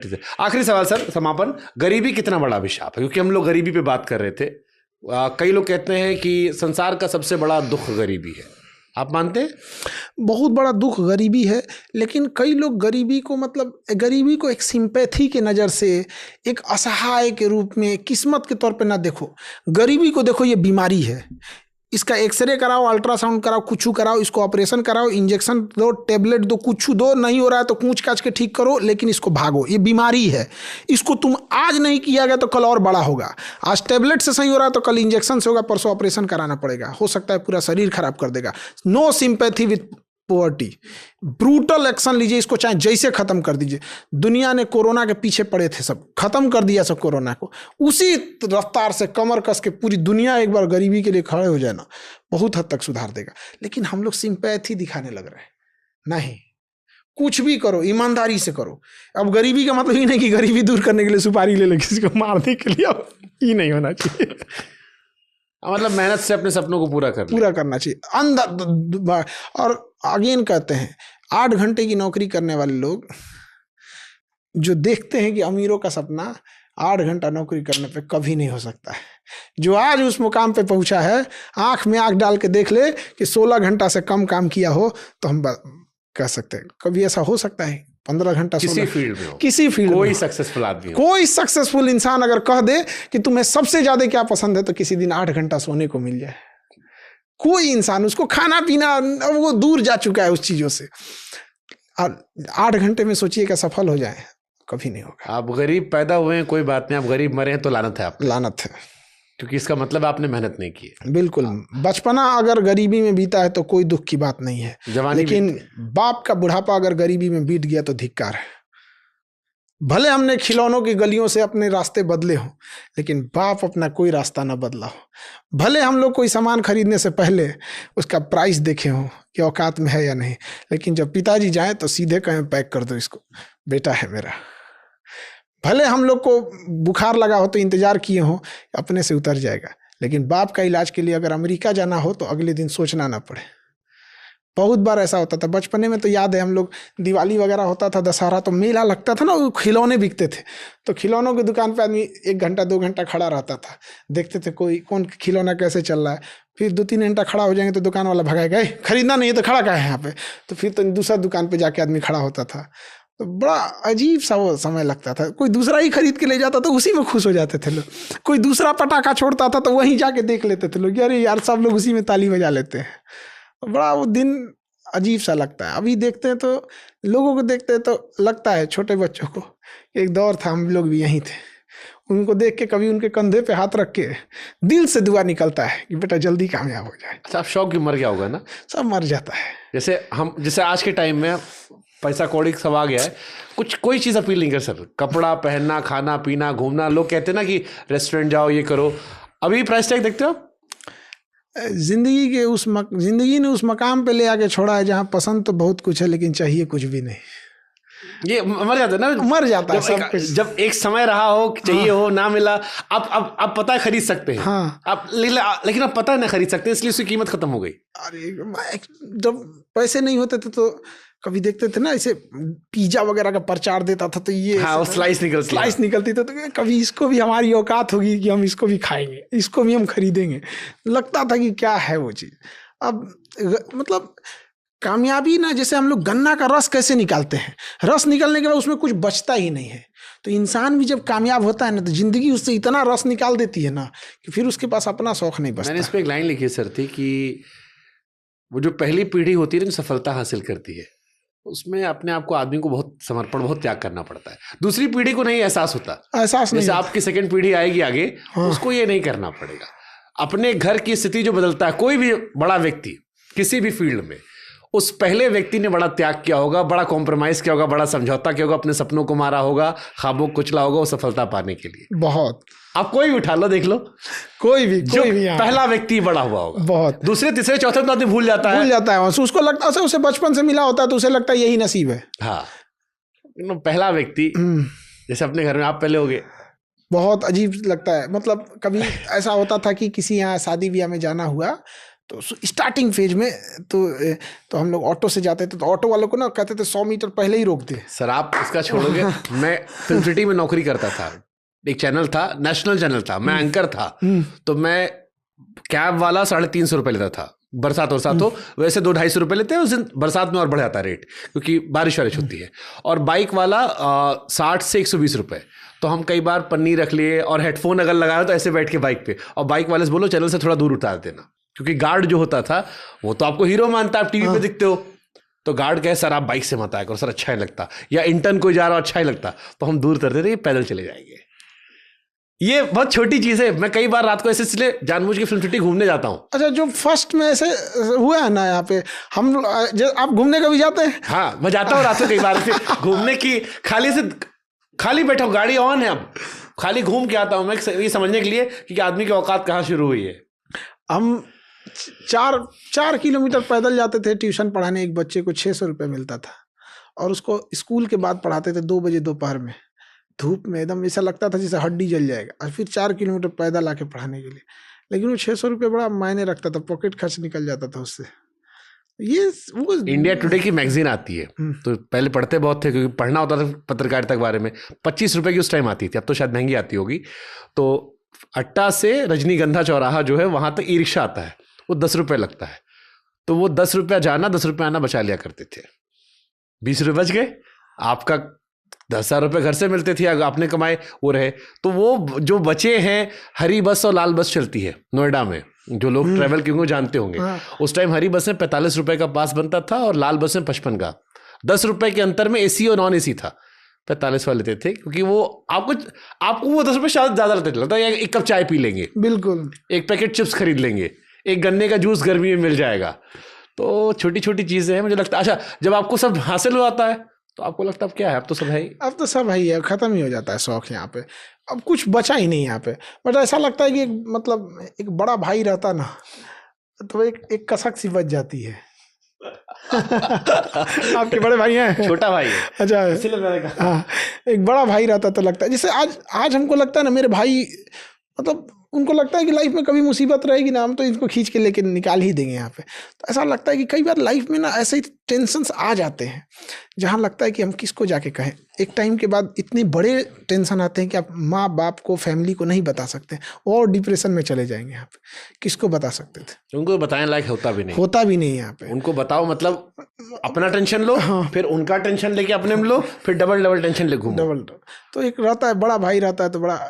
ठीक है, आखिरी सवाल सर, समापन। गरीबी कितना बड़ा अभिशाप है? क्योंकि हम लोग गरीबी पे बात कर रहे थे। कई लोग कहते हैं कि संसार का सबसे बड़ा दुख गरीबी है, आप मानते हैं? बहुत बड़ा दुख गरीबी है, लेकिन कई लोग गरीबी को गरीबी को एक सिंपैथी के नज़र से, एक असहाय के रूप में, किस्मत के तौर पे ना देखो। गरीबी को देखो ये बीमारी है, इसका एक्सरे कराओ, अल्ट्रासाउंड कराओ, कुछ कराओ, इसको ऑपरेशन कराओ, इंजेक्शन दो, टेबलेट दो, कुछ दो, नहीं हो रहा है तो कूच काच के ठीक करो, लेकिन इसको भागो। ये बीमारी है, इसको तुम आज नहीं किया गया तो कल और बड़ा होगा। आज टेबलेट से सही हो रहा है तो कल इंजेक्शन से होगा, परसों ऑपरेशन कराना पड़ेगा, हो सकता है पूरा शरीर खराब कर देगा। No sympathy with poverty, brutal action लीजिए, इसको चाहे जैसे खत्म कर दीजिए। दुनिया ने कोरोना के पीछे पड़े थे, सब खत्म कर दिया सब कोरोना को, उसी रफ्तार से कमर कस के पूरी दुनिया एक बार गरीबी के लिए खड़े हो जाए ना, बहुत हद तक सुधार देगा। लेकिन हम लोग सिंपैथी दिखाने लग रहे हैं। नहीं, कुछ भी करो ईमानदारी से करो। अब गरीबी का मतलब ही नहीं कि गरीबी दूर करने के लिए सुपारी ले लो किसी को मारने के लिए, अब ये नहीं होना चाहिए। मतलब मेहनत से अपने सपनों को पूरा करना चाहिए अंदर। और अगेन कहते हैं, 8 घंटे की नौकरी करने वाले लोग जो देखते हैं कि अमीरों का सपना 8 घंटा नौकरी करने पे कभी नहीं हो सकता है। जो आज उस मुकाम पे पहुंचा है, आंख में आंख डाल के देख ले कि 16 घंटा से कम काम किया हो तो हम कह सकते हैं कभी ऐसा हो सकता है। 15 घंटा किसी फील्ड में हो, किसी फील्ड कोई सक्सेसफुल आदमी, कोई सक्सेसफुल इंसान अगर कह दे कि तुम्हें सबसे ज्यादा क्या पसंद है, तो किसी दिन 8 घंटा सोने को मिल जाए। कोई इंसान, उसको खाना पीना, वो दूर जा चुका है उस चीजों से, और 8 घंटे में सोचिए कि सफल हो जाए, कभी नहीं होगा। आप गरीब पैदा हुए हैं कोई बात नहीं, आप गरीब मरे हैं तो लानत है, आप लानत है, क्योंकि इसका मतलब आपने मेहनत नहीं की है। बिल्कुल। बचपना अगर गरीबी में बीता है तो कोई दुख की बात नहीं है, लेकिन बाप का बुढ़ापा अगर गरीबी में बीत गया तो धिक्कार है। भले हमने खिलौनों की गलियों से अपने रास्ते बदले हों, लेकिन बाप अपना कोई रास्ता ना बदला हो। भले हम लोग कोई सामान खरीदने से पहले उसका प्राइस देखे हों कि औकात में है या नहीं, लेकिन जब पिताजी जाएं तो सीधे कहें पैक कर दो इसको, बेटा है मेरा। भले हम लोग को बुखार लगा हो तो इंतजार किए हों अपने से उतर जाएगा, लेकिन बाप का इलाज के लिए अगर अमेरिका जाना हो तो अगले दिन सोचना ना पड़े। बहुत बार ऐसा होता था बचपने में, तो याद है हम लोग दिवाली वगैरह होता था, दशहरा, तो मेला लगता था ना, वो खिलौने बिकते थे, तो खिलौनों की दुकान पे आदमी 1 घंटा 2 घंटा खड़ा रहता था, देखते थे कौन खिलौना कैसे चल रहा है। फिर 2-3 घंटा खड़ा हो जाएंगे तो दुकान वाला भगाएगा, खरीदना नहीं है तो खड़ा क्या है यहाँ पे, तो फिर तो दूसरा दुकान पे जाके आदमी खड़ा होता था। तो बड़ा अजीब सा वो समय लगता था। कोई दूसरा ही खरीद के ले जाता तो उसी में खुश हो जाते थे लोग। कोई दूसरा पटाखा छोड़ता था तो वहीं जाके देख लेते थे लोग, अरे यार सब लोग उसी में ताली बजा लेते हैं। बड़ा वो दिन अजीब सा लगता है। अभी देखते हैं तो लोगों को देखते हैं तो लगता है, छोटे बच्चों को, एक दौर था हम लोग भी यहीं थे, उनको देख के कभी उनके कंधे पे हाथ रख के दिल से दुआ निकलता है कि बेटा जल्दी कामयाब हो जाए। अच्छा, शौक भी मर गया होगा ना? सब मर जाता है। जैसे आज के टाइम में पैसा कौड़ी सब आ गया है, कोई चीज़ अपील नहीं कर सकता। कपड़ा पहनना, खाना पीना, घूमना, लोग कहते हैं ना कि रेस्टोरेंट जाओ, ये करो। अभी प्राइस टैग देखते हो? जिंदगी ने उस मकाम पे ले आके छोड़ा है जहाँ पसंद तो बहुत कुछ है लेकिन चाहिए कुछ भी नहीं। ये मर जाता है ना, मर जाता है सब कुछ। जब एक समय रहा हो, चाहिए हो, ना मिला, अब पता है खरीद सकते हैं। हाँ, लेकिन अब पता है ना खरीद सकते हैं, इसलिए उसकी कीमत खत्म हो गई। अरे जब पैसे नहीं होते थे तो कभी देखते थे ना, ऐसे पिज्जा वगैरह का प्रचार देता था तो ये हाँ, स्लाइस निकलती थी, तो कभी इसको भी हमारी औकात होगी कि हम इसको भी खाएंगे, इसको भी हम खरीदेंगे। लगता था कि क्या है वो चीज़। अब मतलब कामयाबी ना, जैसे हम लोग गन्ना का रस कैसे निकालते हैं, रस निकलने के बाद उसमें कुछ बचता ही नहीं है, तो इंसान भी जब कामयाब होता है ना तो जिंदगी उससे इतना रस निकाल देती है ना कि फिर उसके पास अपना शौक नहीं बचता। मैंने इस पर एक लाइन लिखी है सर थी कि वो जो पहली पीढ़ी होती है ना, जो सफलता हासिल करती है, उसमें अपने आप को, आदमी को बहुत समर्पण, बहुत त्याग करना पड़ता है। दूसरी पीढ़ी को नहीं एहसास होता, जैसे आपकी सेकंड पीढ़ी आएगी आगे, उसको ये नहीं करना पड़ेगा। अपने घर की स्थिति जो बदलता है, कोई भी बड़ा व्यक्ति किसी भी फील्ड में, उस पहले व्यक्ति ने बड़ा त्याग किया होगा, बड़ा कॉम्प्रोमाइज किया होगा, बड़ा समझौता किया होगा, अपने सपनों को मारा होगा, ख्वाबों को कुचला होगा वो सफलता पाने के लिए। बहुत, आप कोई भी उठा लो, देख लो, कोई भी पहला व्यक्ति बड़ा हुआ होगा, बहुत दूसरे तीसरे चौथे तो आदमी भूल जाता है, उसको लगता है उसे बचपन से मिला होता है तो उसे लगता है यही नसीब है। हाँ, पहला व्यक्ति, जैसे अपने घर में आप पहले हो गए, बहुत अजीब लगता है। मतलब कभी ऐसा होता था कि किसी यहाँ शादी ब्याह में जाना हुआ तो स्टार्टिंग फेज में तो हम लोग ऑटो से जाते थे, तो ऑटो वालों को ना कहते थे 100 मीटर पहले ही रोक दे। सर आप इसका छोड़ोगे, मैं फिल्म सिटी में नौकरी करता था, एक चैनल था, नेशनल चैनल था, मैं एंकर था, तो मैं कैब वाला 350 रुपये लेता था, बरसात हो वैसे 200-250 रुपये लेते हैं उस दिन, बरसात में और बढ़ जाता रेट क्योंकि बारिश होती है, और बाइक वाला 60 से 120 रुपये। तो हम कई बार पन्नी रख लिए और हेडफोन अगर लगाया तो ऐसे बैठ के बाइक पे, और बाइक वाले से बोलो चैनल से थोड़ा दूर उतार देना, क्योंकि गार्ड जो होता था वो तो आपको हीरो मानता है, आप टीवी पे दिखते हो, तो गार्ड कहे सर आप बाइक से मत आया करो सर, अच्छा ही लगता, या इंटर्न कोई जा रहा हो अच्छा ही लगता, तो हम दूर करते थे, पैदल चले जाएंगे। ये बहुत छोटी चीज है, मैं कई बार रात को ऐसे इसलिए जानबूझ के फिल्म सिटी घूमने जाता हूँ। अच्छा, जो फर्स्ट में ऐसे हुआ है ना यहाँ पे, हम आप घूमने कभी जाते हैं? हाँ मैं जाता हूँ रात को कई बार घूमने की, खाली बैठा हूँ, गाड़ी ऑन है, अब खाली घूम के आता हूँ मैं ये समझने के लिए कि आदमी की औकात कहाँ शुरू हुई है। हम 4 किलोमीटर पैदल जाते थे ट्यूशन पढ़ाने, एक बच्चे को 600 रुपये मिलता था, और उसको स्कूल के बाद पढ़ाते थे 2 बजे दोपहर में, धूप में एकदम ऐसा लगता था जैसे हड्डी जल जाएगा, और फिर 4 किलोमीटर पैदल आके पढ़ाने के लिए। लेकिन वो 600 रुपये बड़ा मायने रखता था, पॉकेट खर्च निकल जाता था उससे। ये वो इंडिया टुडे की मैगजीन आती है, तो पहले पढ़ते बहुत थे क्योंकि पढ़ना होता था पत्रकारिता के बारे में, 25 रुपये की उस टाइम आती थी, अब तो शायद महंगी आती होगी। तो अट्टा से रजनीगंधा चौराहा जो है वहाँ तक ई रिक्शा आता है, वो 10 रुपये लगता है, तो वो 10 रुपया जाना 10 रुपये आना बचा लिया करते थे, 20 रुपये बच गए, आपका 10,000 रुपये घर से मिलते थे, अगर आपने कमाए वो रहे, तो वो जो बचे हैं, हरी बस और लाल बस चलती है नोएडा में, जो लोग ट्रैवल क्यों जानते होंगे, उस टाइम हरी बस में 45 रुपये का पास बनता था और लाल बस में 55 का, 10 रुपये के अंतर में एसी और नॉन एसी था, 45 वाले लेते थे, क्योंकि वो आपको वो 10 रुपये शायद ज्यादा लगता है, एक कप चाय पी लेंगे, बिल्कुल, एक पैकेट चिप्स खरीद लेंगे, एक गन्ने का जूस गर्मी में मिल जाएगा। तो छोटी छोटी चीजें हैं, मुझे लगता है। अच्छा, जब आपको सब हासिल हो जाता है तो आपको लगता है अब क्या है, अब तो सब है ही, अब तो सब है ही, खत्म ही हो जाता है शौक यहाँ पे, अब कुछ बचा ही नहीं यहाँ पे। बट ऐसा लगता है कि मतलब एक बड़ा भाई रहता ना, तो एक कसक सी बच जाती है। आपके बड़े भाई हैं? छोटा भाई है। अच्छा, इसलिए मैंने कहा हाँ, एक बड़ा भाई रहता तो लगता है, जैसे आज हमको लगता है ना, मेरे भाई मतलब उनको लगता है कि लाइफ में कभी मुसीबत रहेगी ना, हम तो इनको खींच के लेके निकाल ही देंगे यहाँ पे। तो ऐसा लगता है कि कई बार लाइफ में ना ऐसे ही टेंशन्स आ जाते हैं जहाँ लगता है कि हम किसको जाके कहें। एक टाइम के बाद इतने बड़े टेंशन आते हैं कि आप माँ बाप को, फैमिली को नहीं बता सकते, और डिप्रेशन में चले जाएंगे यहाँ पे। किसको बता सकते थे? उनको बताने लायक होता भी नहीं यहाँ पे। उनको बताओ मतलब अपना टेंशन लो, हाँ। फिर उनका टेंशन लेके अपने में लो, फिर डबल टेंशन ले घूमो। तो एक रहता है, बड़ा भाई रहता है, तो बड़ा,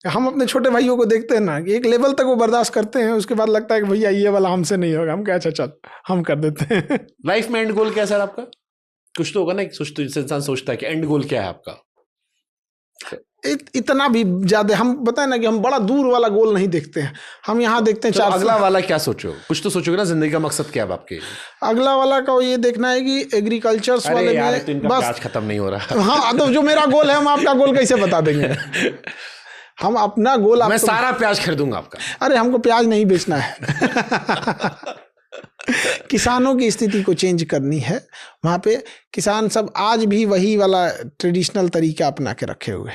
हम अपने छोटे भाइयों को देखते हैं ना कि एक लेवल तक वो बर्दाश्त करते हैं, उसके बाद लगता है कि भैया ये वाला हमसे नहीं होगा, हम क्या, अच्छा चल हम कर देते हैं। लाइफ में एंड गोल क्या है सर आपका? कुछ तो होगा ना, इंसान सोचता है कि एंड गोल क्या है आपका। इतना भी ज्यादा हम बताए ना कि हम बड़ा दूर वाला गोल नहीं देखते हैं, हम यहाँ देखते हैं। तो अगला वाला क्या सोचो? कुछ तो सोचोगे ना, जिंदगी का मकसद क्या है आपके? अगला वाला का ये देखना है कि एग्रीकल्चर वाले में तो बस प्याज खत्म नहीं हो रहा। हाँ, तो जो मेरा गोल है, हम आपका गोल कैसे बता देंगे? हम अपना गोल, मैं सारा प्याज खरीदूंगा आपका। अरे हमको प्याज नहीं बेचना है। किसानों की स्थिति को चेंज करनी है। वहाँ पे किसान सब आज भी वही वाला ट्रेडिशनल तरीका अपना के रखे हुए,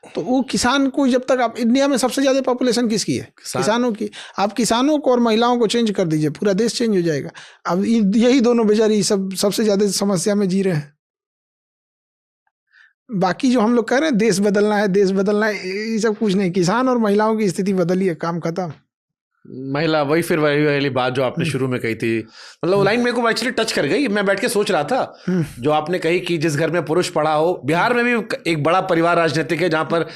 तो वो किसान को जब तक, आप इंडिया में सबसे ज्यादा पॉपुलेशन किसकी है? किसानों की। आप किसानों को और महिलाओं को चेंज कर दीजिए, पूरा देश चेंज हो जाएगा। अब यही दोनों बेचारी सबसे ज्यादा समस्या में जी रहे हैं। बाकी जो हम लोग कह रहे हैं देश बदलना है, ये सब कुछ नहीं। किसान और महिलाओं की स्थिति बदलिए, काम खत्म। महिला वही वाली बात जो आपने शुरू में कही थी, मतलब वो लाइन मेरे को एक्चुअली टच कर गई। मैं बैठ के सोच रहा था, जो आपने कही कि जिस घर में पुरुष पढ़ा हो, बिहार में भी एक बड़ा परिवार राजनीतिक है जहां पर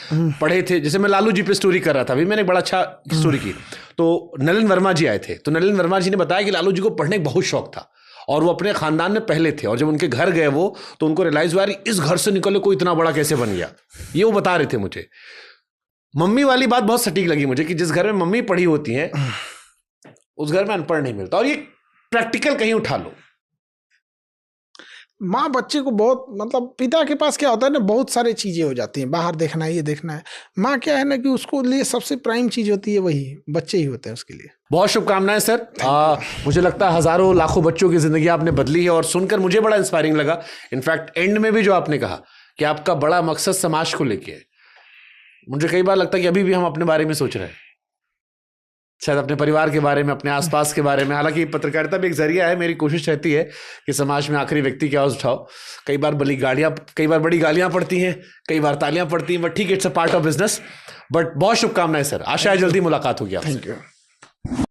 पढ़े थे। जैसे मैं लालू जी पे स्टोरी कर रहा था, अभी मैंने एक बड़ा अच्छा स्टोरी की, तो नलिन वर्मा जी आए थे, तो नलिन वर्मा जी ने बताया कि लालू जी को पढ़ने का बहुत शौक था और वो अपने खानदान में पहले थे, और जब उनके घर गए वो, तो उनको रियलाइज हुआ इस घर से निकले कोई इतना बड़ा कैसे बन गया। ये वो बता रहे थे मुझे। मम्मी वाली बात बहुत सटीक लगी मुझे कि जिस घर में मम्मी पढ़ी होती हैं उस घर में अनपढ़ नहीं मिलता। और ये प्रैक्टिकल कहीं उठा लो, माँ बच्चे को बहुत, मतलब पिता के पास क्या होता है ना, बहुत सारी चीजें हो जाती हैं, बाहर देखना है, ये देखना है। माँ क्या है ना कि उसको लिए सबसे प्राइम चीज होती है वही बच्चे ही होते हैं उसके लिए। बहुत शुभकामनाएं सर। मुझे लगता है हजारों लाखों बच्चों की जिंदगी आपने बदली है, और सुनकर मुझे बड़ा इंस्पायरिंग लगा। इनफैक्ट एंड में भी जो आपने कहा कि आपका बड़ा मकसद समाज को लेके है, मुझे कई बार लगता है कि अभी भी हम अपने बारे में सोच रहे हैं। शायद अपने परिवार के बारे में, अपने आसपास के बारे में। हालांकि पत्रकारिता भी एक जरिया है, मेरी कोशिश रहती है कि समाज में आखिरी व्यक्ति की आवाज़ उठाओ। कई बार बड़ी गालियां पड़ती हैं, कई बार तालियां पड़ती हैं, बट ठीक, it's a part of business. But बहुत शुभकामनाएं सर, आशा है जल्दी मुलाकात होगी आपसे। Thank you.